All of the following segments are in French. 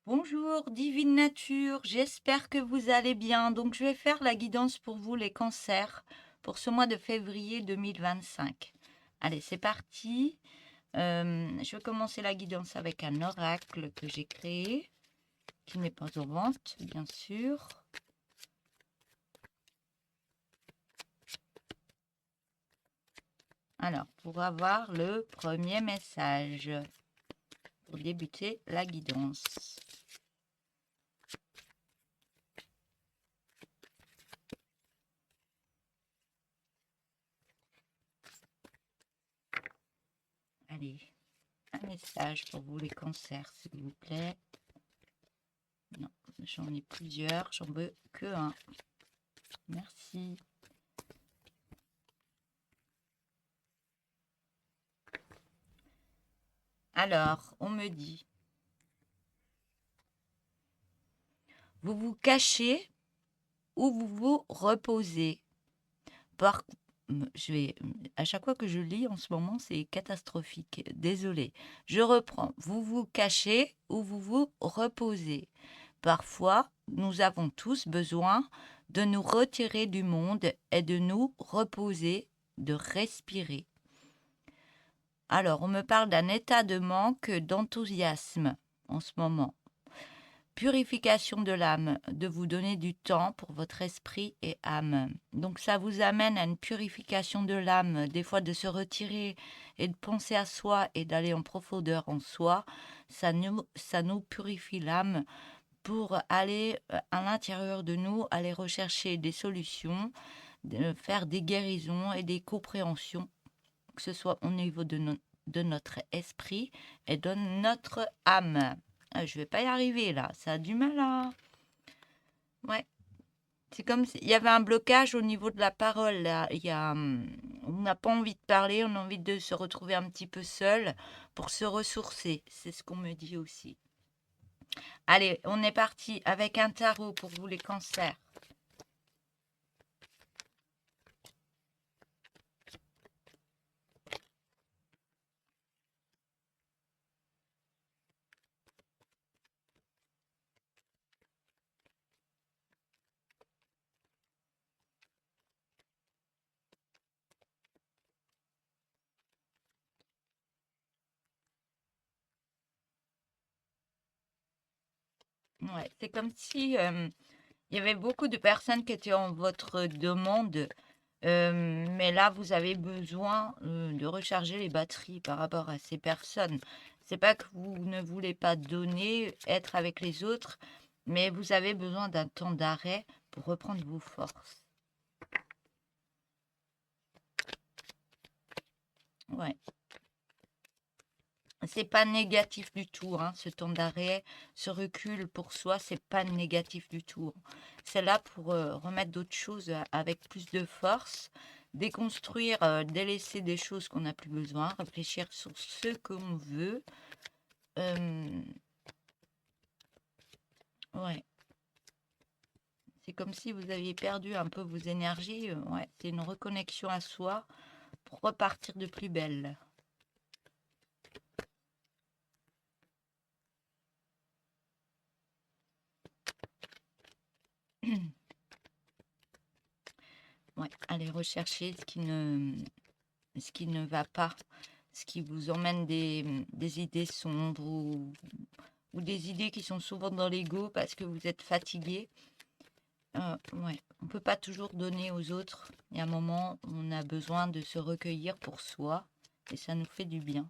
Bonjour, divine nature, j'espère que vous allez bien. Donc, je vais faire la guidance pour vous, les cancers, pour ce mois de février 2025. Allez, c'est parti. Je vais commencer la guidance avec un oracle que j'ai créé, qui n'est pas en vente, bien sûr. Alors, pour avoir le premier message, pour débuter la guidance. Allez, un message pour vous, les cancers, s'il vous plaît. Non, j'en ai plusieurs, j'en veux que un. Merci. Alors, on me dit, vous vous cachez ou vous vous reposez. Par... À chaque fois que je lis en ce moment, c'est catastrophique. Désolée. Je reprends. Vous vous cachez ou vous vous reposez. Parfois, nous avons tous besoin de nous retirer du monde et de nous reposer, de respirer. Alors, on me parle d'un état de manque d'enthousiasme en ce moment. Purification de l'âme, de vous donner du temps pour votre esprit et âme. Donc ça vous amène à une purification de l'âme, des fois de se retirer et de penser à soi et d'aller en profondeur en soi. Ça nous purifie l'âme pour aller à l'intérieur de nous, aller rechercher des solutions, faire des guérisons et des compréhensions, que ce soit au niveau de notre esprit et de notre âme. Je vais pas y arriver là, ça a du mal à... Ouais, c'est comme s'il y avait un blocage au niveau de la parole là. On n'a pas envie de parler, on a envie de se retrouver un petit peu seul pour se ressourcer. C'est ce qu'on me dit aussi. Allez, on est parti avec un tarot pour vous les cancers. Ouais, c'est comme si il y avait beaucoup de personnes qui étaient en votre demande, mais là, vous avez besoin de recharger les batteries par rapport à ces personnes. C'est pas que vous ne voulez pas donner, être avec les autres, mais vous avez besoin d'un temps d'arrêt pour reprendre vos forces. Ouais. C'est pas négatif du tout, hein, ce temps d'arrêt, ce recul pour soi, c'est pas négatif du tout. C'est là pour remettre d'autres choses avec plus de force, déconstruire, délaisser des choses qu'on n'a plus besoin, réfléchir sur ce qu'on veut. Ouais, c'est comme si vous aviez perdu un peu vos énergies. Ouais, c'est une reconnexion à soi pour repartir de plus belle. Ouais, allez rechercher ce qui ne va pas, ce qui vous emmène des idées sombres ou des idées qui sont souvent dans l'ego parce que vous êtes fatigué. Ouais, on ne peut pas toujours donner aux autres. Il y a un moment où on a besoin de se recueillir pour soi et ça nous fait du bien.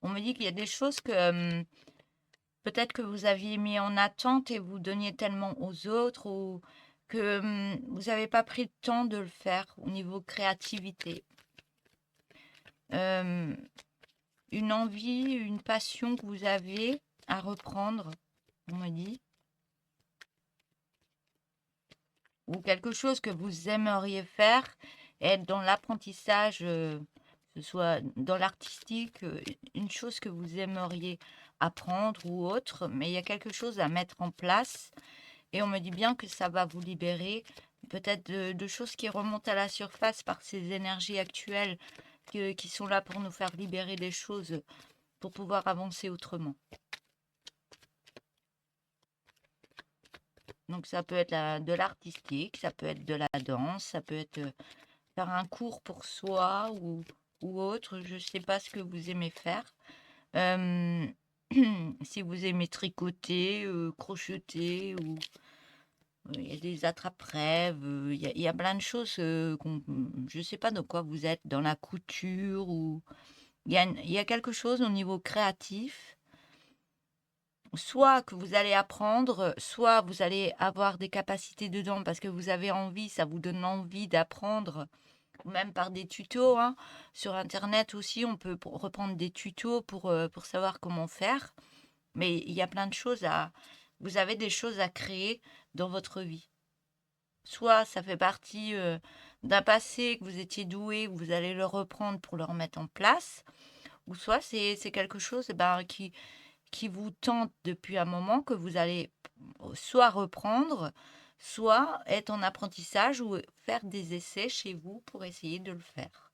On me dit qu'il y a des choses que peut-être que vous aviez mis en attente et vous donniez tellement aux autres ou que vous n'avez pas pris le temps de le faire au niveau créativité. Une envie, une passion que vous avez à reprendre, on m'a dit, ou quelque chose que vous aimeriez faire, être dans l'apprentissage, que ce soit dans l'artistique, une chose que vous aimeriez apprendre ou autre, mais il y a quelque chose à mettre en place et on me dit bien que ça va vous libérer peut-être de choses qui remontent à la surface par ces énergies actuelles qui sont là pour nous faire libérer des choses, pour pouvoir avancer autrement. Donc ça peut être de l'artistique, ça peut être de la danse, ça peut être faire un cours pour soi ou autre. Je ne sais pas ce que vous aimez faire. Euh, si vous aimez tricoter, crocheter, ou il y a des attrape-rêves, il y a plein de choses je ne sais pas de quoi vous êtes, dans la couture, ou il y a quelque chose au niveau créatif, soit que vous allez apprendre, soit vous allez avoir des capacités dedans parce que vous avez envie, ça vous donne envie d'apprendre, ou même par des tutos, hein. Sur Internet aussi, on peut reprendre des tutos pour savoir comment faire. Mais il y a plein de choses vous avez des choses à créer dans votre vie. Soit ça fait partie d'un passé que vous étiez doué, vous allez le reprendre pour le remettre en place, ou soit c'est quelque chose qui vous tente depuis un moment, que vous allez soit reprendre, soit être en apprentissage ou faire des essais chez vous pour essayer de le faire.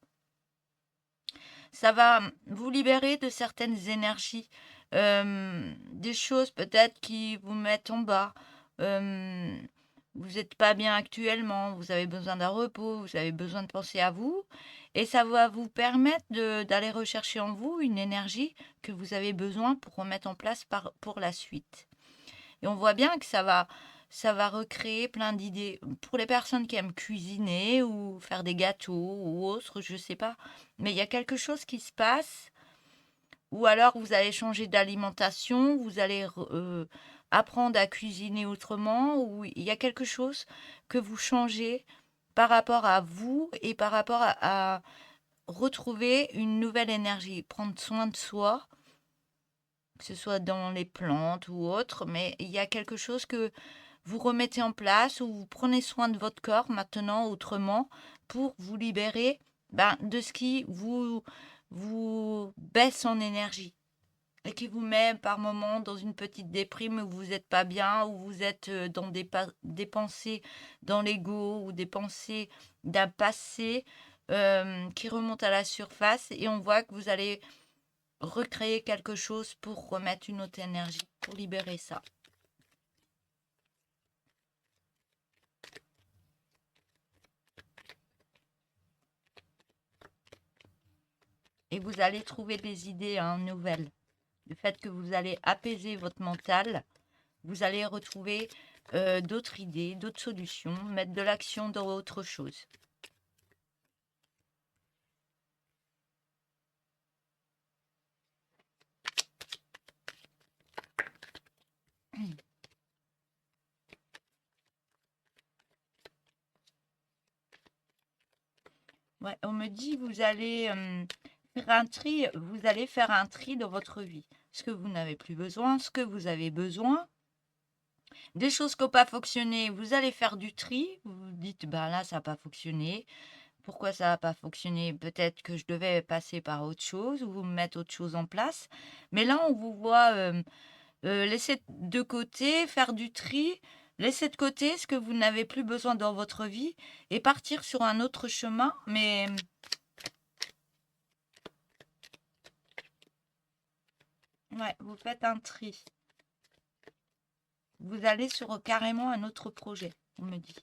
Ça va vous libérer de certaines énergies, des choses peut-être qui vous mettent en bas. Vous n'êtes pas bien actuellement, vous avez besoin d'un repos, vous avez besoin de penser à vous, et ça va vous permettre d'aller rechercher en vous une énergie que vous avez besoin pour remettre en place pour la suite. Et on voit bien que ça va recréer plein d'idées. Pour les personnes qui aiment cuisiner ou faire des gâteaux ou autre, je ne sais pas. Mais il y a quelque chose qui se passe. Ou alors vous allez changer d'alimentation, vous allez apprendre à cuisiner autrement, ou il y a quelque chose que vous changez par rapport à vous et par rapport à retrouver une nouvelle énergie, prendre soin de soi, que ce soit dans les plantes ou autre, mais il y a quelque chose que vous remettez en place ou vous prenez soin de votre corps maintenant autrement pour vous libérer de ce qui vous baisse en énergie et qui vous met par moments dans une petite déprime où vous n'êtes pas bien, où vous êtes dans des pensées dans l'ego ou des pensées d'un passé qui remontent à la surface, et on voit que vous allez recréer quelque chose pour remettre une autre énergie, pour libérer ça. Et vous allez trouver des idées nouvelles. Le fait que vous allez apaiser votre mental, vous allez retrouver d'autres idées, d'autres solutions, mettre de l'action dans autre chose. Ouais, on me dit vous allez faire un tri, vous allez faire un tri dans votre vie. Ce que vous n'avez plus besoin, ce que vous avez besoin. Des choses qui n'ont pas fonctionné, vous allez faire du tri. Vous vous dites, là, ça n'a pas fonctionné. Pourquoi ça n'a pas fonctionné? Peut-être que je devais passer par autre chose ou mettre autre chose en place. Mais là, on vous voit laisser de côté, faire du tri, laisser de côté ce que vous n'avez plus besoin dans votre vie et partir sur un autre chemin. Mais ouais, vous faites un tri. Vous allez sur carrément un autre projet, on me dit.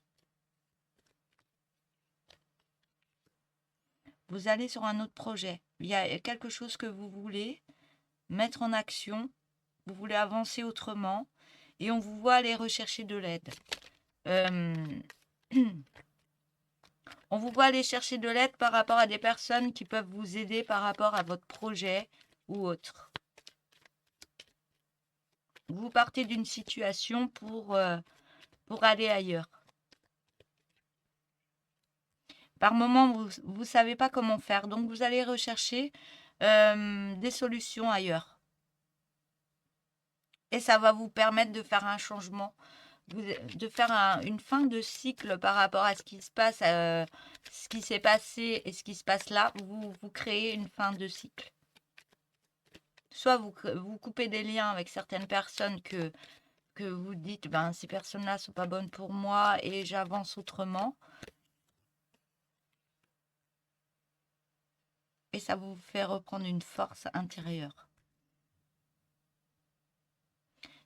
Vous allez sur un autre projet. Il y a quelque chose que vous voulez mettre en action. Vous voulez avancer autrement. Et on vous voit aller rechercher de l'aide. On vous voit aller chercher de l'aide par rapport à des personnes qui peuvent vous aider par rapport à votre projet ou autre. Vous partez d'une situation pour aller ailleurs. Par moment, vous ne savez pas comment faire, donc vous allez rechercher des solutions ailleurs. Et ça va vous permettre de faire un changement de faire une fin de cycle par rapport à ce qui se passe, ce qui s'est passé et ce qui se passe là. Vous créez une fin de cycle. Soit vous coupez des liens avec certaines personnes que vous dites, ben, ces personnes-là sont pas bonnes pour moi et j'avance autrement. Et ça vous fait reprendre une force intérieure.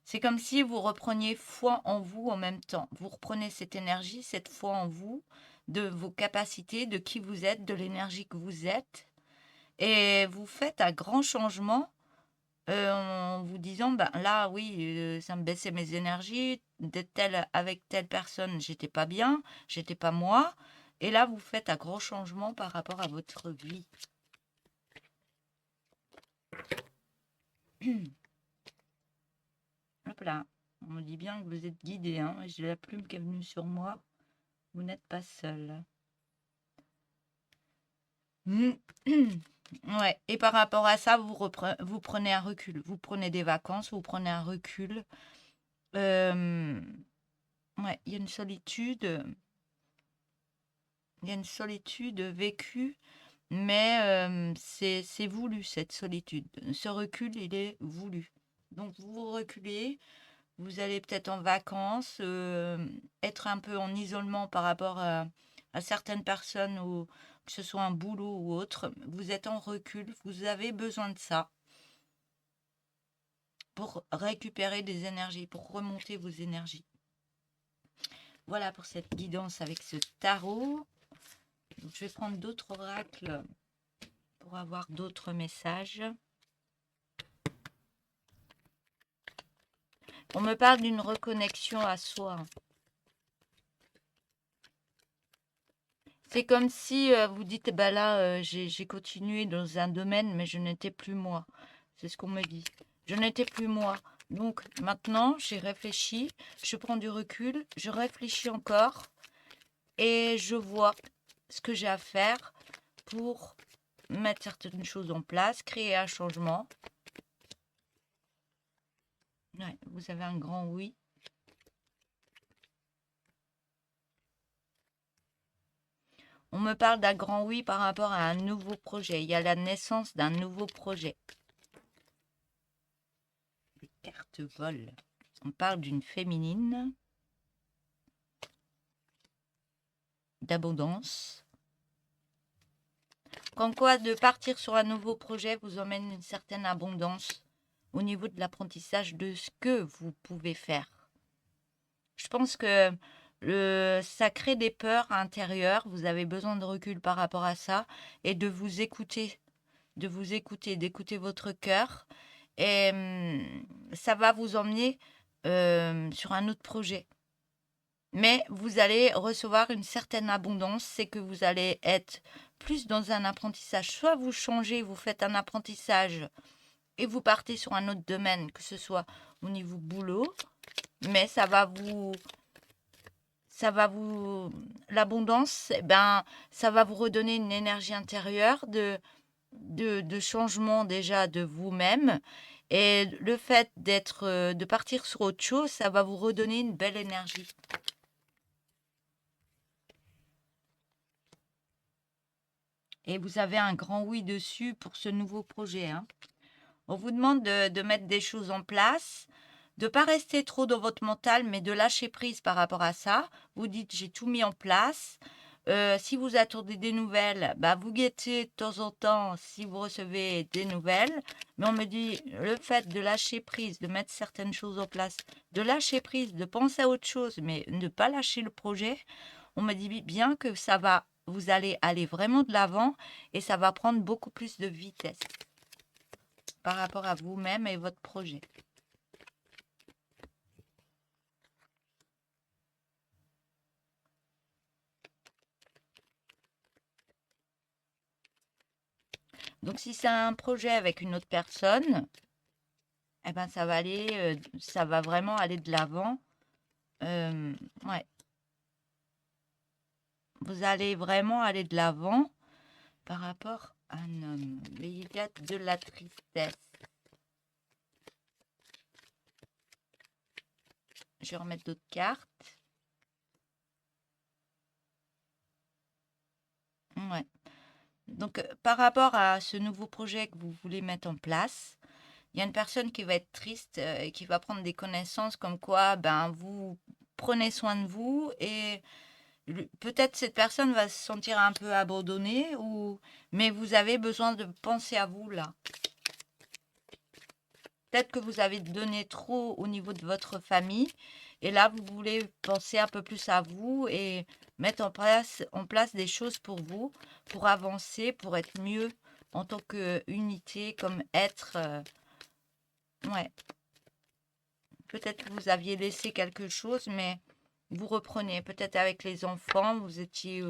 C'est comme si vous repreniez foi en vous en même temps. Vous reprenez cette énergie, cette foi en vous, de vos capacités, de qui vous êtes, de l'énergie que vous êtes. Et vous faites un grand changement en vous disant, ben là, oui, ça me baissait mes énergies. Avec telle personne, j'étais pas bien, j'étais pas moi. Et là, vous faites un gros changement par rapport à votre vie. Hop là, on me dit bien que vous êtes guidé, hein. J'ai la plume qui est venue sur moi. Vous n'êtes pas seul. Ouais, et par rapport à ça, vous prenez un recul. Vous prenez des vacances, vous prenez un recul. Ouais, il y a une solitude. Il y a une solitude vécue, mais c'est voulu, cette solitude. Ce recul, il est voulu. Donc vous reculez, vous allez peut-être en vacances, être un peu en isolement par rapport à certaines personnes, ou que ce soit un boulot ou autre. Vous êtes en recul, vous avez besoin de ça pour récupérer des énergies, pour remonter vos énergies. Voilà pour cette guidance avec ce tarot. Donc, je vais prendre d'autres oracles pour avoir d'autres messages. On me parle d'une reconnexion à soi. C'est comme si vous dites, bah là, j'ai continué dans un domaine, mais je n'étais plus moi. C'est ce qu'on me dit. Je n'étais plus moi. Donc maintenant, j'ai réfléchi, je prends du recul, je réfléchis encore et je vois ce que j'ai à faire pour mettre certaines choses en place, créer un changement. Ouais, vous avez un grand oui. On me parle d'un grand oui par rapport à un nouveau projet. Il y a la naissance d'un nouveau projet. Les cartes volent. On parle d'une féminine, d'abondance. Comme quoi, de partir sur un nouveau projet vous emmène une certaine abondance au niveau de l'apprentissage de ce que vous pouvez faire. Je pense que ça crée des peurs intérieures. Vous avez besoin de recul par rapport à ça et de vous écouter, d'écouter votre cœur. Et ça va vous emmener sur un autre projet. Mais vous allez recevoir une certaine abondance, c'est que vous allez être plus dans un apprentissage. Soit vous changez, vous faites un apprentissage et vous partez sur un autre domaine, que ce soit au niveau boulot, mais l'abondance, ça va vous redonner une énergie intérieure de changement déjà de vous-même. Et le fait de partir sur autre chose, ça va vous redonner une belle énergie. Et vous avez un grand oui dessus pour ce nouveau projet, hein. On vous demande de mettre des choses en place, de ne pas rester trop dans votre mental, mais de lâcher prise par rapport à ça. Vous dites, j'ai tout mis en place. Si vous attendez des nouvelles, vous guettez de temps en temps si vous recevez des nouvelles. Mais on me dit, le fait de lâcher prise, de mettre certaines choses en place, de lâcher prise, de penser à autre chose, mais ne pas lâcher le projet, on me dit bien que vous allez aller vraiment de l'avant et ça va prendre beaucoup plus de vitesse par rapport à vous-même et votre projet. Donc si c'est un projet avec une autre personne, ça va vraiment aller de l'avant. Ouais. Vous allez vraiment aller de l'avant par rapport à un homme. Mais il y a de la tristesse. Je vais remettre d'autres cartes. Ouais. Donc, par rapport à ce nouveau projet que vous voulez mettre en place, il y a une personne qui va être triste et qui va prendre des connaissances comme quoi, ben, vous prenez soin de vous et peut-être cette personne va se sentir un peu abandonnée mais vous avez besoin de penser à vous là. Peut-être que vous avez donné trop au niveau de votre famille et là vous voulez penser un peu plus à vous et mettre en place des choses pour vous, pour avancer, pour être mieux en tant qu'unité, comme être. Ouais. Peut-être que vous aviez laissé quelque chose, mais vous reprenez. Peut-être avec les enfants, vous étiez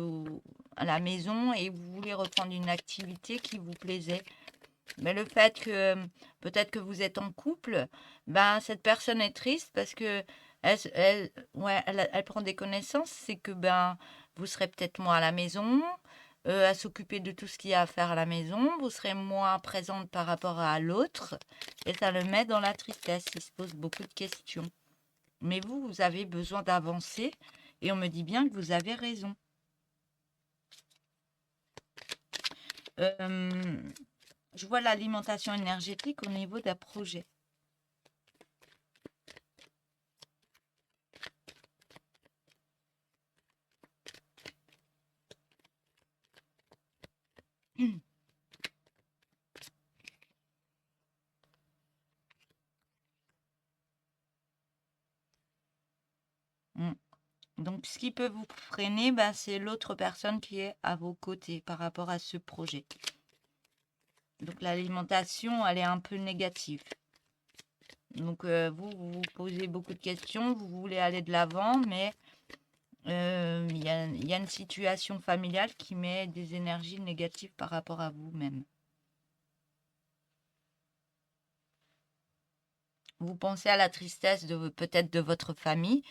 à la maison et vous voulez reprendre une activité qui vous plaisait. Mais le fait que peut-être que vous êtes en couple, ben cette personne est triste parce que elle prend des connaissances, c'est que ben vous serez peut-être moins à la maison, à s'occuper de tout ce qu'il y a à faire à la maison, vous serez moins présente par rapport à l'autre, et ça le met dans la tristesse, il se pose beaucoup de questions. Mais vous avez besoin d'avancer, et on me dit bien que vous avez raison. Je vois l'alimentation énergétique au niveau d'un projet. Mm. Donc, ce qui peut vous freiner, ben, c'est l'autre personne qui est à vos côtés par rapport à ce projet. Donc, l'alimentation, elle est un peu négative. Donc, vous posez beaucoup de questions, vous voulez aller de l'avant, mais il y a une situation familiale qui met des énergies négatives par rapport à vous-même. Vous pensez à la tristesse peut-être de votre famille,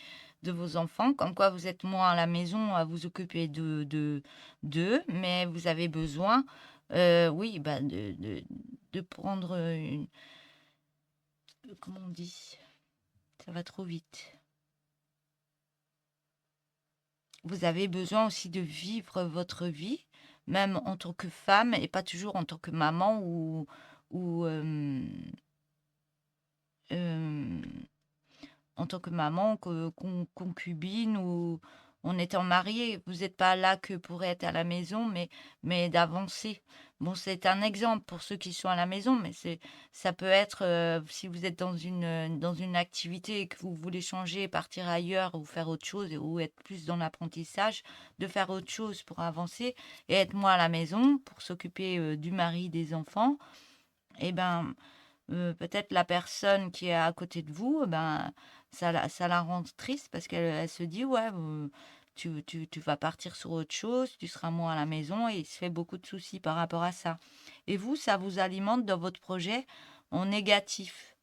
de vos enfants, comme quoi vous êtes moins à la maison à vous occuper d'eux, mais vous avez besoin, oui, bah, de prendre comment on dit? Ça va trop vite. Vous avez besoin aussi de vivre votre vie, même en tant que femme et pas toujours en tant que maman ou euh, en tant que maman, concubine ou en étant mariée. Vous n'êtes pas là que pour être à la maison, mais d'avancer. Bon, c'est un exemple pour ceux qui sont à la maison, mais ça peut être si vous êtes dans une activité et que vous voulez changer, partir ailleurs ou faire autre chose ou être plus dans l'apprentissage, de faire autre chose pour avancer et être moins à la maison pour s'occuper du mari, des enfants. Eh ben, peut-être la personne qui est à côté de vous, ben, ça la rend triste parce qu'elle se dit, ouais, tu vas partir sur autre chose, tu seras moins à la maison et il se fait beaucoup de soucis par rapport à ça. Et vous, ça vous alimente dans votre projet en négatif.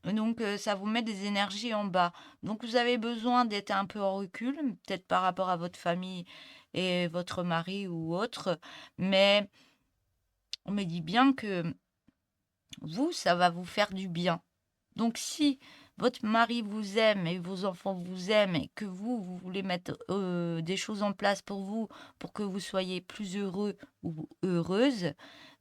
Donc, ça vous met des énergies en bas. Donc, vous avez besoin d'être un peu en recul, peut-être par rapport à votre famille et votre mari ou autre, mais on me dit bien que vous, ça va vous faire du bien. Donc, si votre mari vous aime et vos enfants vous aiment et que vous voulez mettre des choses en place pour vous, pour que vous soyez plus heureux ou heureuse,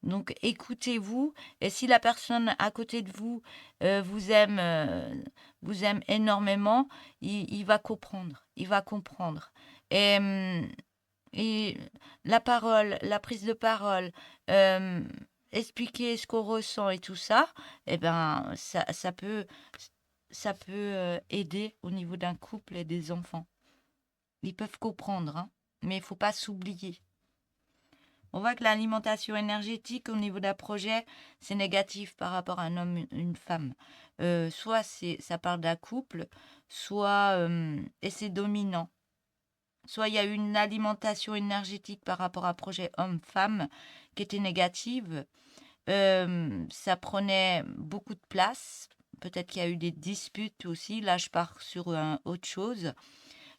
donc écoutez-vous. Et si la personne à côté de vous vous aime énormément, il va comprendre. Il va comprendre. Et, et la parole, la prise de parole, euh, expliquer ce qu'on ressent et tout ça, eh ben, ça peut aider au niveau d'un couple et des enfants. Ils peuvent comprendre, hein, mais il faut pas s'oublier. On voit que l'alimentation énergétique au niveau d'un projet, c'est négatif par rapport à un homme, une femme. Soit ça parle d'un couple, soit et c'est dominant. Soit il y a eu une alimentation énergétique par rapport à un projet homme-femme qui était négative. Ça prenait beaucoup de place. Peut-être qu'il y a eu des disputes aussi. Là, je pars sur autre chose.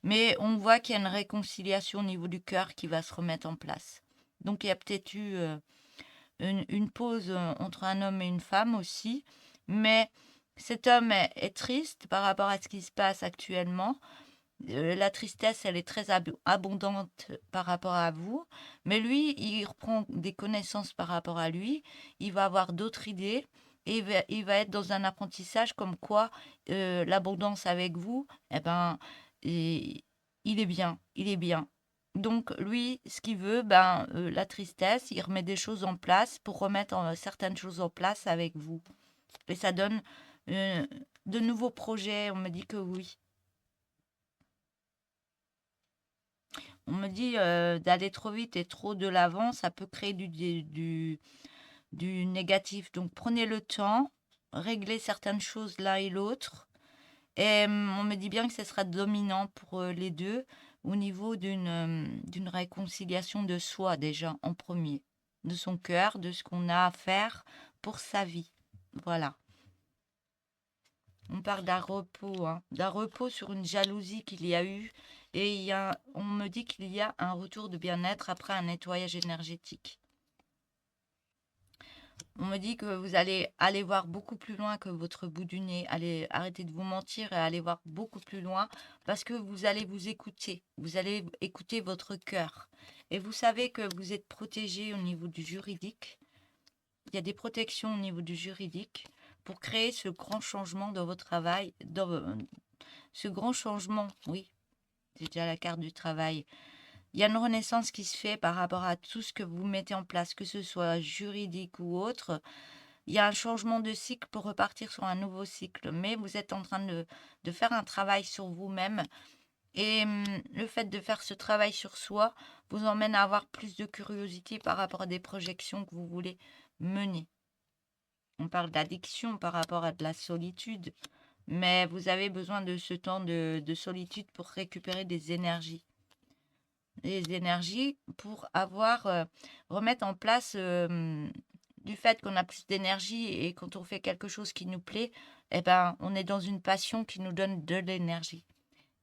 Mais on voit qu'il y a une réconciliation au niveau du cœur qui va se remettre en place. Donc, il y a peut-être eu une pause entre un homme et une femme aussi. Mais Cet homme est triste par rapport à ce qui se passe actuellement. La tristesse, elle est très abondante par rapport à vous. Mais lui, il reprend des connaissances par rapport à lui. Il va avoir d'autres idées. Et il va être dans un apprentissage comme quoi l'abondance avec vous, eh ben, il est bien. Il est bien. Donc lui, ce qu'il veut, la tristesse, il remet des choses en place pour remettre certaines choses en place avec vous. Et ça donne euh, de nouveaux projets. On me dit que oui. On me dit d'aller trop vite et trop de l'avant, ça peut créer du négatif. Donc prenez le temps, réglez certaines choses l'un et l'autre. Et on me dit bien que ce sera dominant pour les deux au niveau d'une réconciliation de soi déjà en premier, de son cœur, de ce qu'on a à faire pour sa vie. Voilà. On parle d'un repos sur une jalousie qu'il y a eu. Et on me dit qu'il y a un retour de bien-être après un nettoyage énergétique. On me dit que vous allez aller voir beaucoup plus loin que votre bout du nez. Allez arrêter de vous mentir et aller voir beaucoup plus loin parce que vous allez vous écouter. Vous allez écouter votre cœur. Et vous savez que vous êtes protégé au niveau du juridique. Il y a des protections au niveau du juridique pour créer ce grand changement dans votre travail, ce grand changement, oui, c'est déjà la carte du travail. Il y a une renaissance qui se fait par rapport à tout ce que vous mettez en place, que ce soit juridique ou autre. Il y a un changement de cycle pour repartir sur un nouveau cycle, mais vous êtes en train de faire un travail sur vous-même. Et le fait de faire ce travail sur soi vous emmène à avoir plus de curiosité par rapport à des projections que vous voulez mener. On parle d'addiction par rapport à de la solitude, mais vous avez besoin de ce temps de solitude pour récupérer des énergies. Des énergies pour remettre en place du fait qu'on a plus d'énergie et quand on fait quelque chose qui nous plaît, eh ben, on est dans une passion qui nous donne de l'énergie.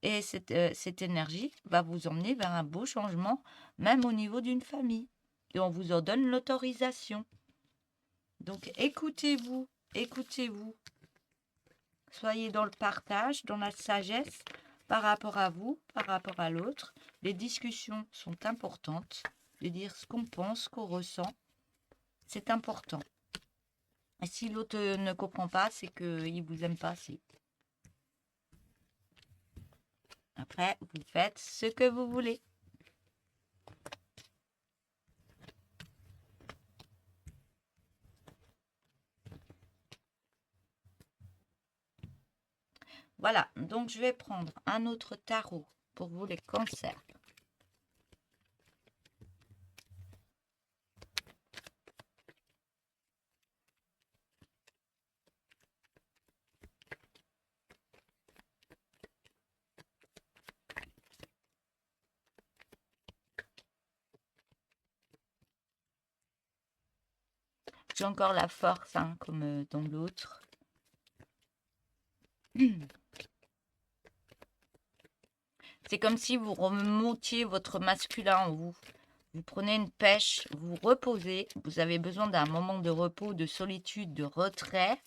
Et cette énergie va vous emmener vers un beau changement, même au niveau d'une famille. Et on vous en donne l'autorisation. Donc écoutez-vous, écoutez-vous. Soyez dans le partage, dans la sagesse par rapport à vous, par rapport à l'autre. Les discussions sont importantes. De dire ce qu'on pense, ce qu'on ressent, c'est important. Et si l'autre ne comprend pas, c'est qu'il ne vous aime pas assez. Après, vous faites ce que vous voulez. Voilà, donc je vais prendre un autre tarot pour vous les cancers. J'ai encore la force, hein, comme dans l'autre. C'est comme si vous remontiez votre masculin en vous. Vous prenez une pêche, vous reposez. Vous avez besoin d'un moment de repos, de solitude, de retrait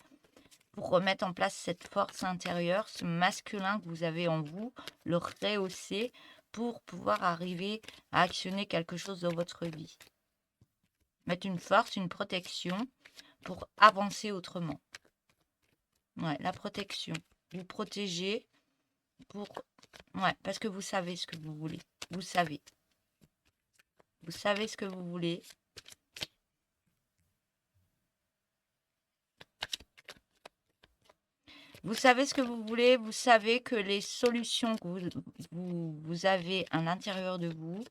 pour remettre en place cette force intérieure, ce masculin que vous avez en vous, le rehausser pour pouvoir arriver à actionner quelque chose dans votre vie. Mettre une force, une protection pour avancer autrement. Ouais, la protection. Vous protégez pour... Ouais, parce que vous savez ce que vous voulez. Vous savez. Vous savez ce que vous voulez. Vous savez ce que vous voulez. Vous savez que les solutions que vous avez à l'intérieur de vous,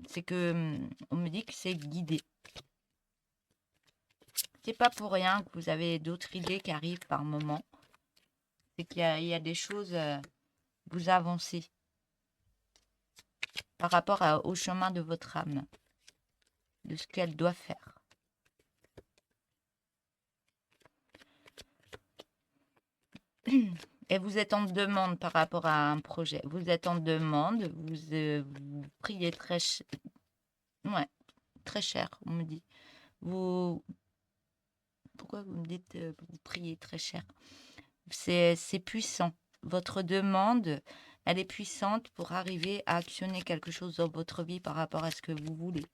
c'est que on me dit que c'est guidé. C'est pas pour rien que vous avez d'autres idées qui arrivent par moment. C'est qu'il y a des choses, vous avancez par rapport au chemin de votre âme, de ce qu'elle doit faire. Et vous êtes en demande par rapport à un projet. Vous êtes en demande, vous priez très cher. Ouais, très cher, on me dit. Vous Pourquoi vous me dites vous priez très cher? C'est puissant. Votre demande, elle est puissante pour arriver à actionner quelque chose dans votre vie par rapport à ce que vous voulez.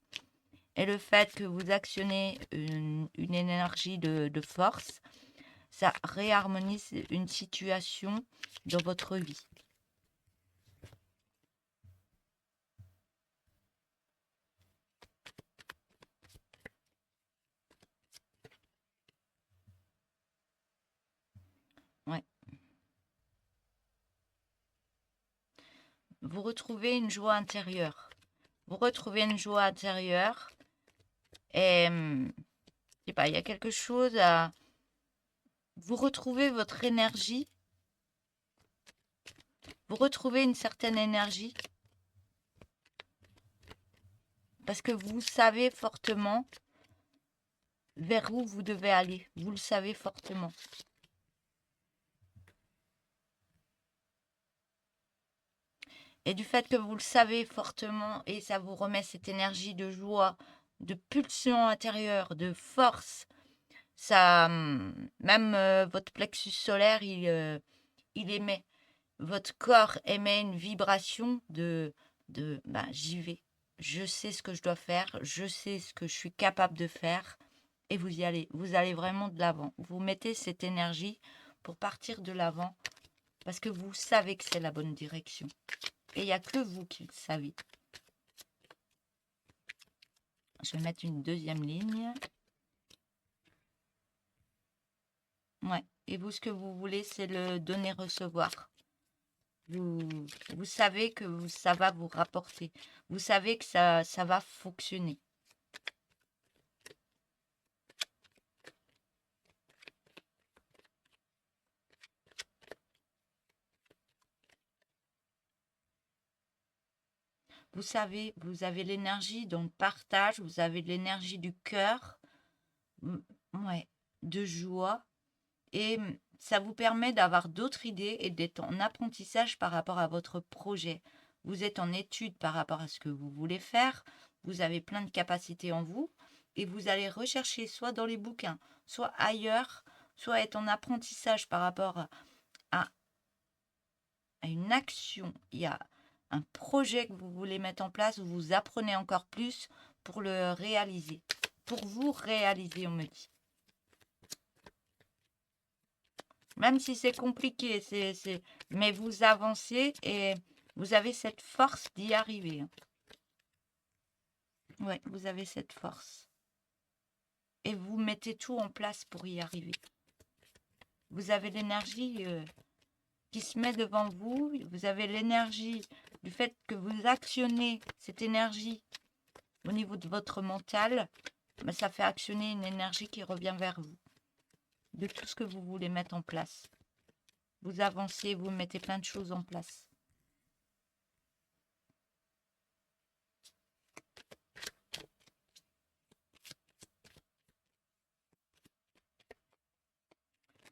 Et le fait que vous actionnez une énergie de force, ça réharmonise une situation dans votre vie. Ouais. Vous retrouvez une joie intérieure. Vous retrouvez une joie intérieure et je sais pas, il y a quelque chose à... Vous retrouvez votre énergie. Vous retrouvez une certaine énergie parce que vous savez fortement vers où vous devez aller. Vous le savez fortement. Et du fait que vous le savez fortement et ça vous remet cette énergie de joie, de pulsion intérieure, de force, ça, même votre plexus solaire, il émet, votre corps émet une vibration bah, j'y vais. Je sais ce que je dois faire, je sais ce que je suis capable de faire et vous y allez. Vous allez vraiment de l'avant. Vous mettez cette énergie pour partir de l'avant parce que vous savez que c'est la bonne direction. Et il n'y a que vous qui le savez. Je vais mettre une deuxième ligne. Ouais. Et vous, ce que vous voulez, c'est le donner-recevoir. Vous savez que ça va vous rapporter. Vous savez que ça va fonctionner. Vous savez, vous avez l'énergie dans le partage, vous avez l'énergie du cœur, ouais, de joie. Et ça vous permet d'avoir d'autres idées et d'être en apprentissage par rapport à votre projet. Vous êtes en étude par rapport à ce que vous voulez faire. Vous avez plein de capacités en vous. Et vous allez rechercher soit dans les bouquins, soit ailleurs, soit être en apprentissage par rapport à une action. Il y a un projet que vous voulez mettre en place, vous apprenez encore plus pour le réaliser. Pour vous réaliser, on me dit. Même si c'est compliqué, mais vous avancez et vous avez cette force d'y arriver. Oui, vous avez cette force. Et vous mettez tout en place pour y arriver. Vous avez l'énergie qui se met devant vous. Vous avez l'énergie du fait que vous actionnez cette énergie au niveau de votre mental. Ben, ça fait actionner une énergie qui revient vers vous. De tout ce que vous voulez mettre en place. Vous avancez, vous mettez plein de choses en place.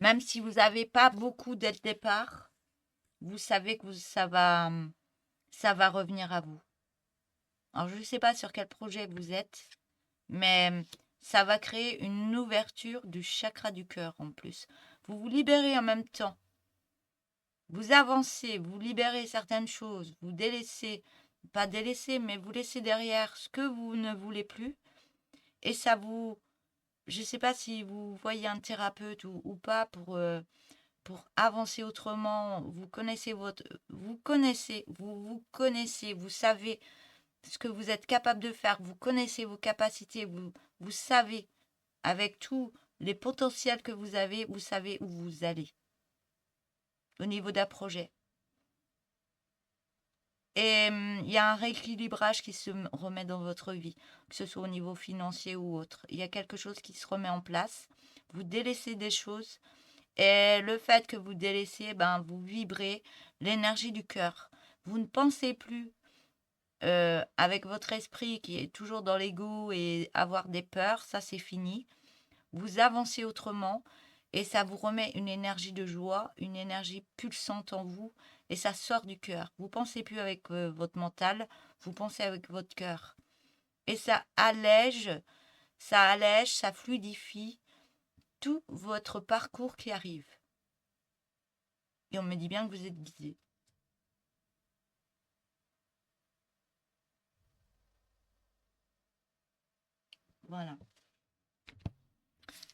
Même si vous n'avez pas beaucoup dès le départ, vous savez que ça va revenir à vous. Alors, je ne sais pas sur quel projet vous êtes, mais ça va créer une ouverture du chakra du cœur en plus. Vous vous libérez en même temps. Vous avancez, vous libérez certaines choses, vous délaissez, pas délaissez, mais vous laissez derrière ce que vous ne voulez plus. Et ça vous... Je ne sais pas si vous voyez un thérapeute ou pas pour avancer autrement. Vous connaissez vous savez ce que vous êtes capable de faire, vous connaissez vos capacités, vous savez, avec tous les potentiels que vous avez, vous savez où vous allez au niveau d'un projet. Et il y a un rééquilibrage qui se remet dans votre vie, que ce soit au niveau financier ou autre. Il y a quelque chose qui se remet en place. Vous délaissez des choses. Et le fait que vous délaissez, ben, vous vibrez l'énergie du cœur. Vous ne pensez plus avec votre esprit qui est toujours dans l'ego et avoir des peurs, ça c'est fini. Vous avancez autrement et ça vous remet une énergie de joie, une énergie pulsante en vous et ça sort du cœur. Vous pensez plus avec votre mental, vous pensez avec votre cœur. Et ça allège, ça fluidifie tout votre parcours qui arrive. Et on me dit bien que vous êtes guidé. Voilà.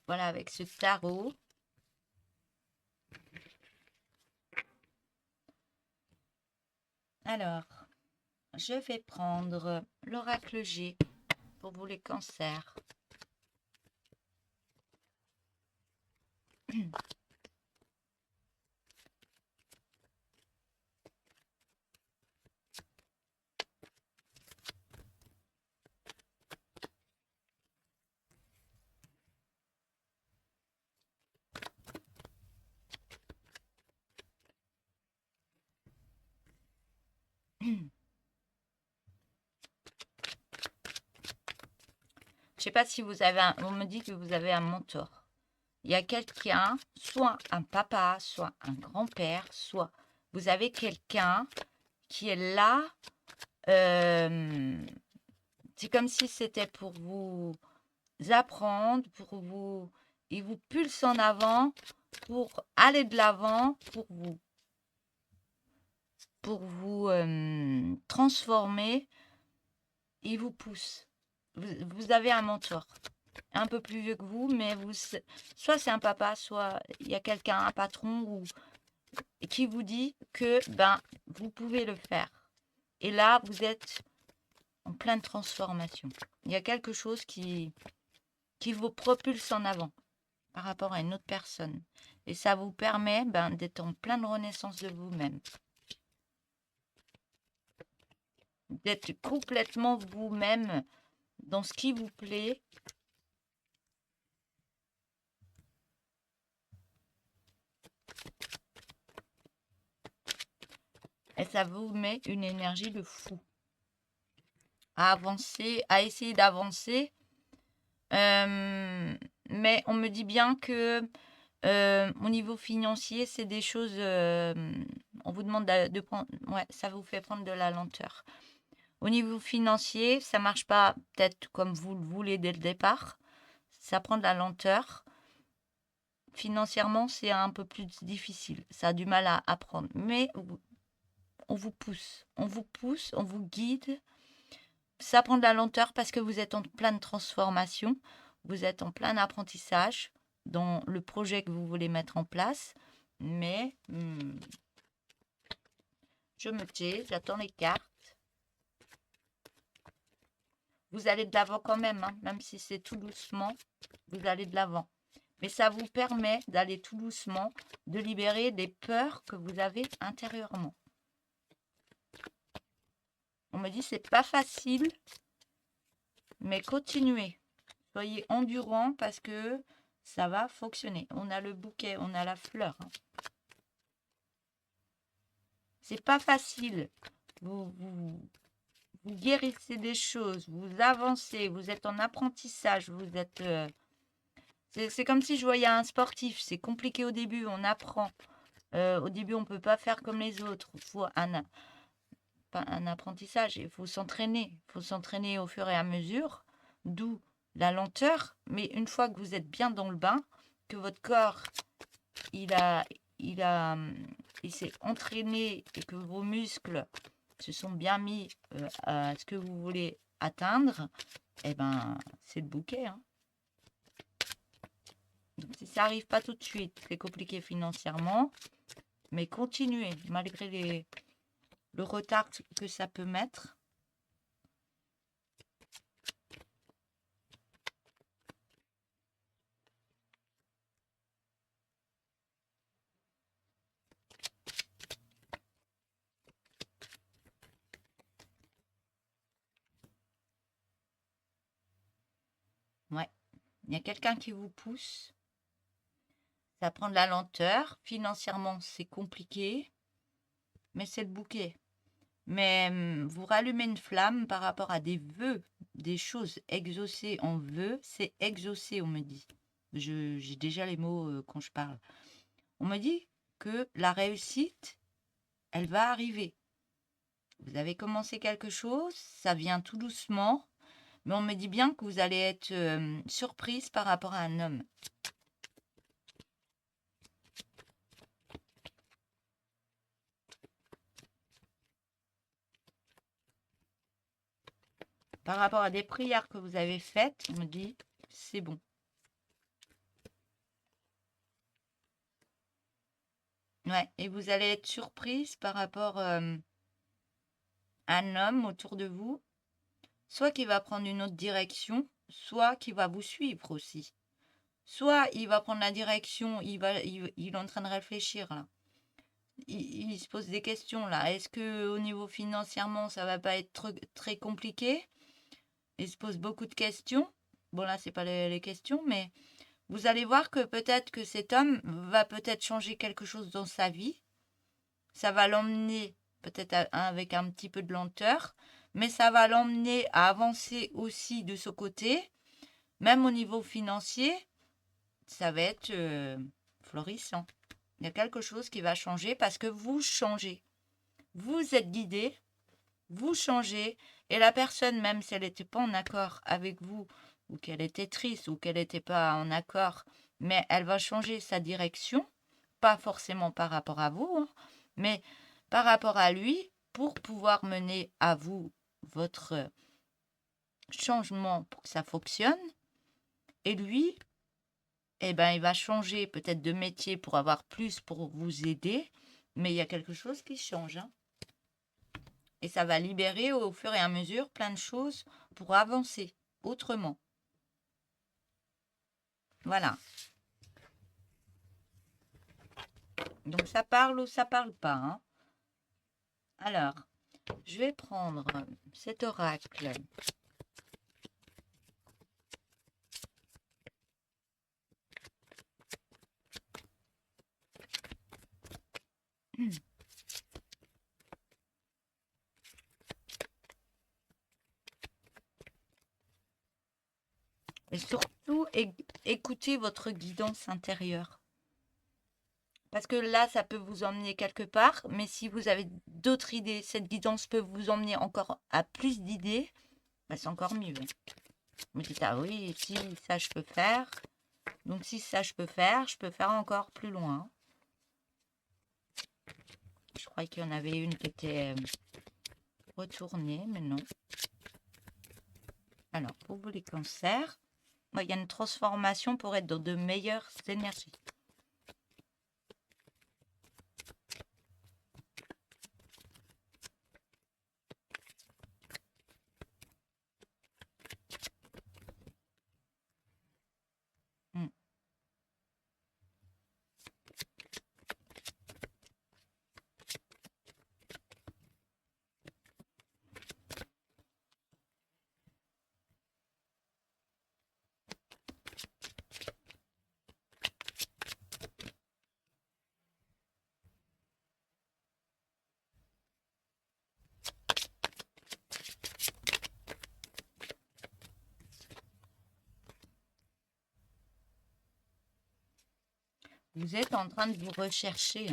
Voilà, avec ce tarot. Alors, je vais prendre l'oracle G pour vous les cancers. Je sais pas si vous avez on me dit que vous avez un mentor. Il y a quelqu'un, soit un papa, soit un grand-père, soit vous avez quelqu'un qui est là. C'est comme si c'était pour vous apprendre, pour vous, il vous pulse en avant pour aller de l'avant, pour vous transformer. Il vous pousse. Vous avez un mentor, un peu plus vieux que vous, mais soit c'est un papa, soit il y a quelqu'un, un patron, qui vous dit que vous pouvez le faire. Et là, vous êtes en pleine transformation. Il y a quelque chose qui vous propulse en avant par rapport à une autre personne. Et ça vous permet d'être en pleine renaissance de vous-même. D'être complètement vous-même dans ce qui vous plaît. Et ça vous met une énergie de fou. À avancer, à essayer d'avancer. Mais on me dit bien que au niveau financier, c'est des choses... on vous demande de prendre... Ouais, ça vous fait prendre de la lenteur. Au niveau financier, ça marche pas peut-être comme vous le voulez dès le départ. Ça prend de la lenteur. Financièrement, c'est un peu plus difficile. Ça a du mal à apprendre. Mais on vous pousse. On vous pousse, on vous guide. Ça prend de la lenteur parce que vous êtes en pleine transformation. Vous êtes en plein apprentissage dans le projet que vous voulez mettre en place. Mais je me tais, j'attends les cartes. Vous allez de l'avant quand même, hein, même si c'est tout doucement, vous allez de l'avant. Mais ça vous permet d'aller tout doucement, de libérer des peurs que vous avez intérieurement. On me dit c'est pas facile, mais continuez. Soyez endurant parce que ça va fonctionner. On a le bouquet, on a la fleur. Hein. C'est pas facile. Vous guérissez des choses, vous avancez, vous êtes en apprentissage, vous êtes... c'est comme si je voyais un sportif. C'est compliqué au début, on apprend. Au début, on ne peut pas faire comme les autres. Il faut un apprentissage, il faut s'entraîner. Il faut s'entraîner au fur et à mesure, d'où la lenteur. Mais une fois que vous êtes bien dans le bain, que votre corps, il s'est entraîné et que vos muscles se sont bien mis à ce que vous voulez atteindre, eh ben, c'est le bouquet. Hein. Donc, si ça n'arrive pas tout de suite, c'est compliqué financièrement, mais continuez, malgré le retard que ça peut mettre. Ouais, il y a quelqu'un qui vous pousse. Ça prend de la lenteur. Financièrement, c'est compliqué, mais c'est le bouquet. Mais vous rallumez une flamme par rapport à des vœux, des choses exaucées en vœux. C'est exaucé, on me dit. J'ai déjà les mots quand je parle. On me dit que la réussite, elle va arriver. Vous avez commencé quelque chose, ça vient tout doucement, mais on me dit bien que vous allez être surprise par rapport à un homme. Par rapport à des prières que vous avez faites, on me dit, c'est bon. Ouais, et vous allez être surprise par rapport à un homme autour de vous, soit qui va prendre une autre direction, soit qui va vous suivre aussi. Soit il va prendre la direction, il est en train de réfléchir là. Il se pose des questions là. Est-ce que au niveau financièrement, ça va pas être très compliqué? Il se pose beaucoup de questions. Bon là, c'est pas les questions, mais vous allez voir que peut-être que cet homme va peut-être changer quelque chose dans sa vie. Ça va l'emmener peut-être avec un petit peu de lenteur, mais ça va l'emmener à avancer aussi de ce côté. Même au niveau financier, ça va être florissant. Il y a quelque chose qui va changer parce que vous changez. Vous êtes guidé, vous changez, et la personne, même si elle n'était pas en accord avec vous, ou qu'elle était triste, ou qu'elle n'était pas en accord, mais elle va changer sa direction, pas forcément par rapport à vous, hein, mais par rapport à lui, pour pouvoir mener à vous votre changement pour que ça fonctionne. Et lui, eh ben, il va changer peut-être de métier pour avoir plus pour vous aider, mais il y a quelque chose qui change, hein. Et ça va libérer au fur et à mesure plein de choses pour avancer autrement. Voilà. Donc ça parle ou ça parle pas, hein. Alors, je vais prendre cet oracle. Et surtout, écoutez votre guidance intérieure. Parce que là, ça peut vous emmener quelque part, mais si vous avez d'autres idées, cette guidance peut vous emmener encore à plus d'idées, bah, c'est encore mieux. Vous me dites, ah oui, si ça je peux faire. Donc si ça je peux faire encore plus loin. Je crois qu'il y en avait une qui était retournée, mais non. Alors, pour vous les cancers, il y a une transformation pour être dans de meilleures énergies. Vous êtes en train de vous rechercher.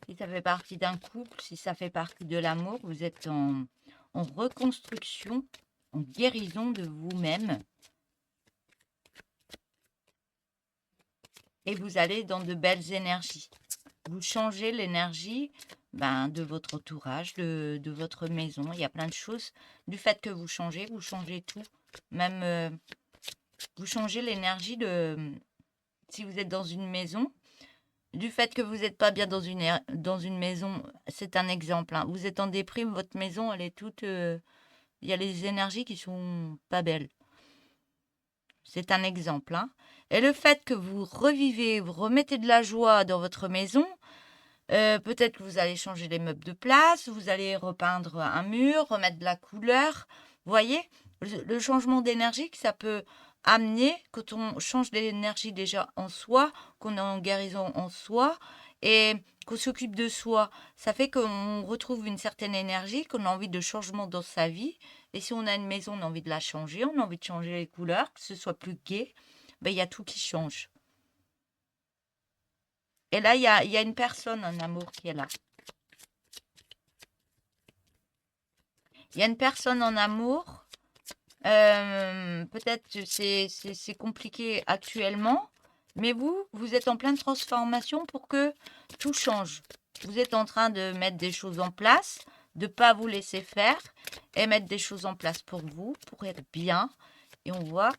Si ça fait partie d'un couple, si ça fait partie de l'amour, vous êtes en reconstruction, en guérison de vous-même. Et vous allez dans de belles énergies. Vous changez l'énergie de votre entourage, de votre maison. Il y a plein de choses. Du fait que vous changez tout. Même, vous changez l'énergie de... Si vous êtes dans une maison, du fait que vous n'êtes pas bien dans une maison, c'est un exemple, hein. Vous êtes en déprime, votre maison, elle est toute... il y a les énergies qui sont pas belles. C'est un exemple, hein. Et le fait que vous revivez, vous remettez de la joie dans votre maison, peut-être que vous allez changer les meubles de place, vous allez repeindre un mur, remettre de la couleur. Vous voyez, le changement d'énergie que ça peut amener quand on change l'énergie déjà en soi, qu'on est en guérison en soi et qu'on s'occupe de soi. Ça fait qu'on retrouve une certaine énergie, qu'on a envie de changement dans sa vie. Et si on a une maison, on a envie de la changer, on a envie de changer les couleurs, que ce soit plus gai, il y a tout qui change. Et là, il y a une personne en amour qui est là. Il y a une personne en amour. Peut-être que c'est compliqué actuellement, mais vous êtes en pleine transformation pour que tout change. vous êtes en train de mettre des choses en place, de ne pas vous laisser faire et mettre des choses en place pour vous, pour être bien. Et on voit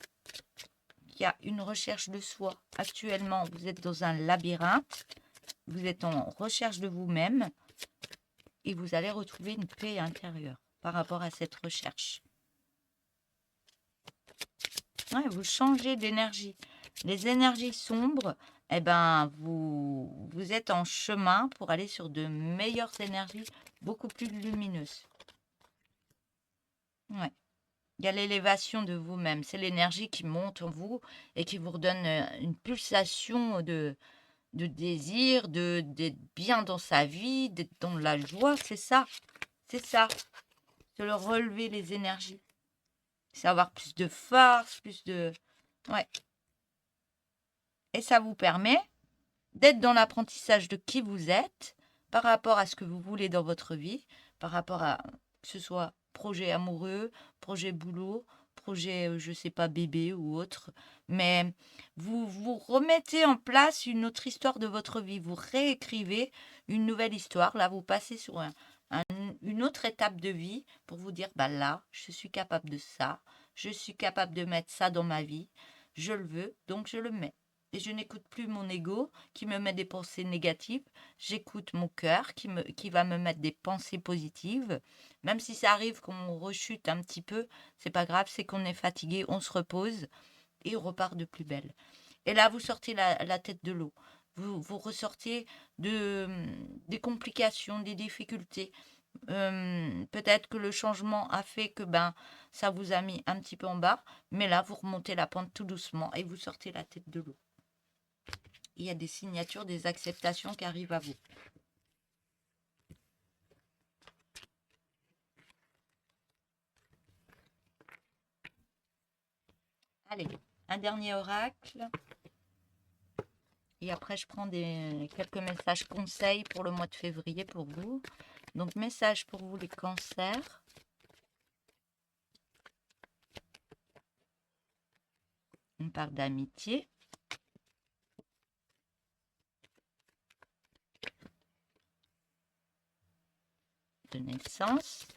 qu'il y a une recherche de soi. Actuellement, vous êtes dans un labyrinthe, vous êtes en recherche de vous-même et vous allez retrouver une paix intérieure par rapport à cette recherche. Ouais, vous changez d'énergie. Les énergies sombres, eh ben, vous êtes en chemin pour aller sur de meilleures énergies, beaucoup plus lumineuses. Ouais. Il y a l'élévation de vous-même. C'est l'énergie qui monte en vous et qui vous redonne une pulsation de désir, d'être bien dans sa vie, d'être dans la joie. C'est ça. C'est ça. C'est le relever les énergies. C'est avoir plus de force, plus de... Ouais. Et ça vous permet d'être dans l'apprentissage de qui vous êtes par rapport à ce que vous voulez dans votre vie, par rapport à que ce soit projet amoureux, projet boulot, projet, je sais pas, bébé ou autre. Mais vous remettez en place une autre histoire de votre vie. Vous réécrivez une nouvelle histoire. Là, vous passez sur une autre étape de vie pour vous dire, bah là, je suis capable de ça. Je suis capable de mettre ça dans ma vie. Je le veux, donc je le mets. Et je n'écoute plus mon ego qui me met des pensées négatives. J'écoute mon cœur qui va me mettre des pensées positives. Même si ça arrive qu'on rechute un petit peu, c'est pas grave, c'est qu'on est fatigué, on se repose et on repart de plus belle. Et là, vous sortez la tête de l'eau. Vous ressortez des complications, des difficultés. Peut-être que le changement a fait que ça vous a mis un petit peu en bas, mais là, vous remontez la pente tout doucement et vous sortez la tête de l'eau. Il y a des signatures, des acceptations qui arrivent à vous. Allez, un dernier oracle. Et après, je prends quelques messages conseils pour le mois de février pour vous. Donc, message pour vous les cancers. On parle d'amitié. De naissance.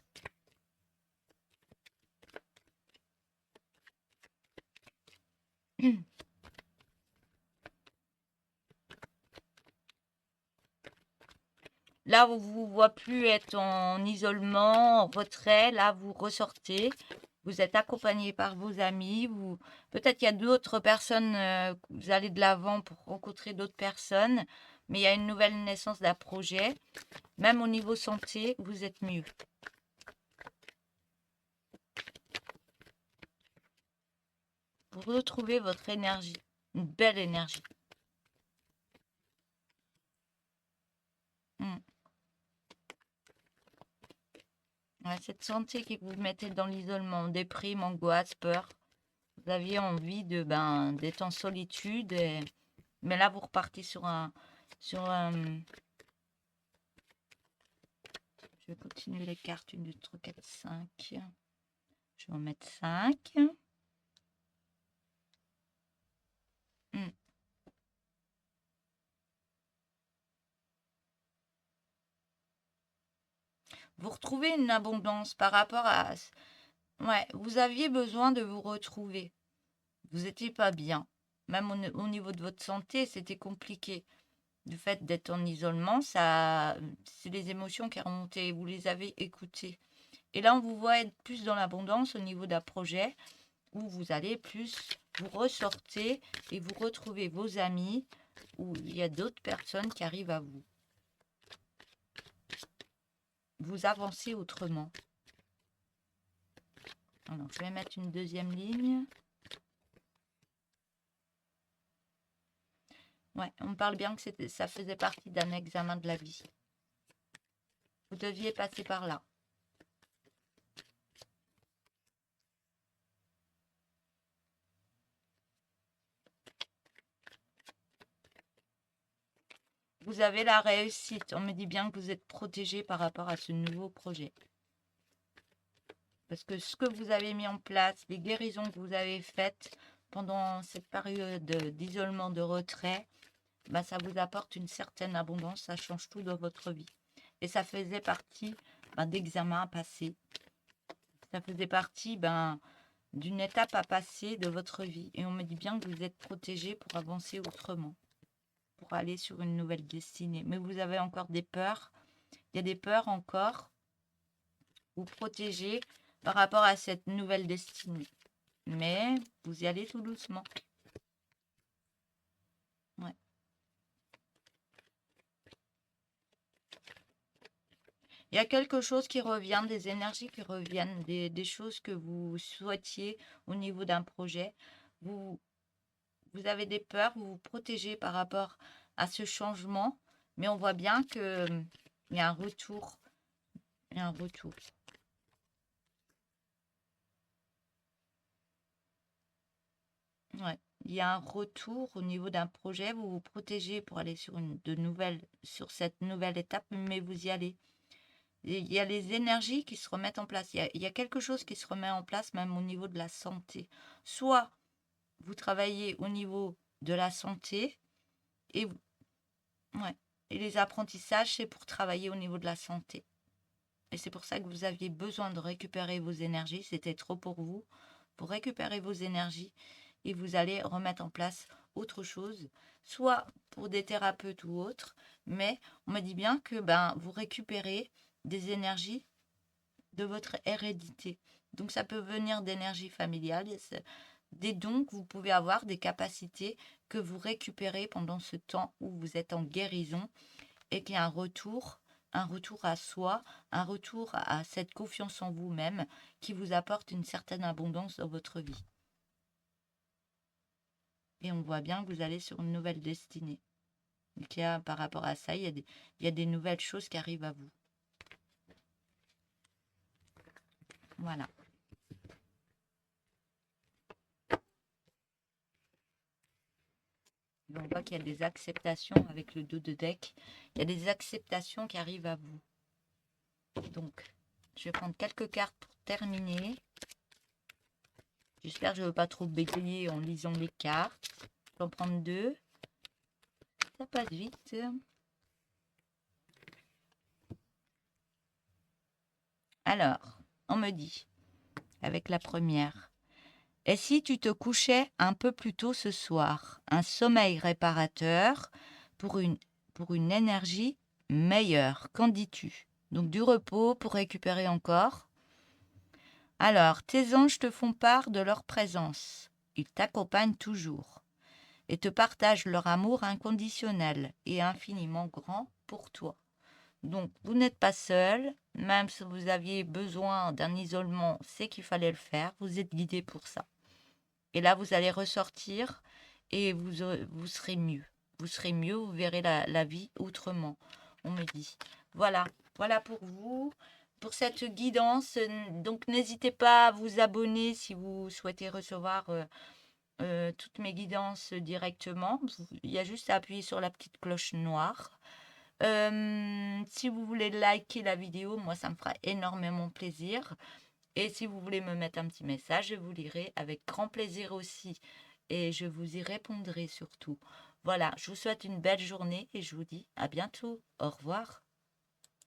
Là, on ne vous voit plus être en isolement, en retrait. Là, vous ressortez. Vous êtes accompagné par vos amis. Peut-être qu'il y a d'autres personnes, vous allez de l'avant pour rencontrer d'autres personnes. Mais il y a une nouvelle naissance d'un projet. Même au niveau santé, vous êtes mieux. Vous retrouvez votre énergie. Une belle énergie. Ouais, cette santé qui vous mettait dans l'isolement, déprime, angoisse, peur. Vous aviez envie d'être en solitude. Mais là, vous repartez sur un... Je vais continuer les cartes. 1, 2, 3, 4, 5. Je vais en mettre 5. Vous retrouvez une abondance par rapport à... Ouais, vous aviez besoin de vous retrouver. Vous n'étiez pas bien. Même au niveau de votre santé, c'était compliqué. Le fait d'être en isolement, c'est les émotions qui remontaient. Vous les avez écoutées. Et là, on vous voit être plus dans l'abondance au niveau d'un projet où vous allez plus, vous ressortez et vous retrouvez vos amis, où il y a d'autres personnes qui arrivent à vous. Vous avancez autrement. Alors, je vais mettre une deuxième ligne. Ouais, on me parle bien que ça faisait partie d'un examen de la vie. Vous deviez passer par là. Vous avez la réussite. On me dit bien que vous êtes protégé par rapport à ce nouveau projet. Parce que ce que vous avez mis en place, les guérisons que vous avez faites pendant cette période d'isolement, de retrait, bah, ça vous apporte une certaine abondance, ça change tout dans votre vie. Et ça faisait partie d'examens à passer. Ça faisait partie d'une étape à passer de votre vie. Et on me dit bien que vous êtes protégé pour avancer autrement, pour aller sur une nouvelle destinée. Mais vous avez encore des peurs. Il y a des peurs encore. Vous protégez par rapport à cette nouvelle destinée. Mais vous y allez tout doucement. Ouais. Il y a quelque chose qui revient, des énergies qui reviennent, des choses que vous souhaitiez au niveau d'un projet. Vous avez des peurs, vous vous protégez par rapport à ce changement, mais on voit bien que il y a un retour. Il y a un retour. Ouais. Il y a un retour au niveau d'un projet, vous vous protégez pour aller sur sur cette nouvelle étape, mais vous y allez. Et il y a les énergies qui se remettent en place. Il y a quelque chose qui se remet en place même au niveau de la santé. Soit vous travaillez au niveau de la santé et, ouais, et les apprentissages, c'est pour travailler au niveau de la santé. Et c'est pour ça que vous aviez besoin de récupérer vos énergies. C'était trop pour vous. Pour récupérer vos énergies et vous allez remettre en place autre chose, soit pour des thérapeutes ou autres. Mais on me dit bien que vous récupérez des énergies de votre hérédité. Donc ça peut venir d'énergie familiale, des dons que vous pouvez avoir, des capacités que vous récupérez pendant ce temps où vous êtes en guérison et qu'il y a un retour à soi, un retour à cette confiance en vous-même qui vous apporte une certaine abondance dans votre vie. Et on voit bien que vous allez sur une nouvelle destinée. Donc par rapport à ça, il y a des nouvelles choses qui arrivent à vous. Voilà. On voit qu'il y a des acceptations avec le dos de deck. Il y a des acceptations qui arrivent à vous. Donc, je vais prendre quelques cartes pour terminer. J'espère que je ne vais pas trop bégayer en lisant les cartes. Je vais en prendre 2. Ça passe vite. Alors, on me dit, avec la première, et si tu te couchais un peu plus tôt ce soir, un sommeil réparateur pour une énergie meilleure, qu'en dis-tu? Donc du repos pour récupérer encore. Alors, tes anges te font part de leur présence. Ils t'accompagnent toujours et te partagent leur amour inconditionnel et infiniment grand pour toi. Donc, vous n'êtes pas seul, même si vous aviez besoin d'un isolement, c'est qu'il fallait le faire, vous êtes guidé pour ça. Et là, vous allez ressortir et vous serez mieux. Vous serez mieux, vous verrez la vie autrement, on me dit. Voilà pour vous, pour cette guidance. Donc, n'hésitez pas à vous abonner si vous souhaitez recevoir toutes mes guidances directement. Il y a juste à appuyer sur la petite cloche noire. Si vous voulez liker la vidéo, moi, ça me fera énormément plaisir. Et si vous voulez me mettre un petit message, je vous lirai avec grand plaisir aussi. Et je vous y répondrai surtout. Voilà, je vous souhaite une belle journée et je vous dis à bientôt. Au revoir.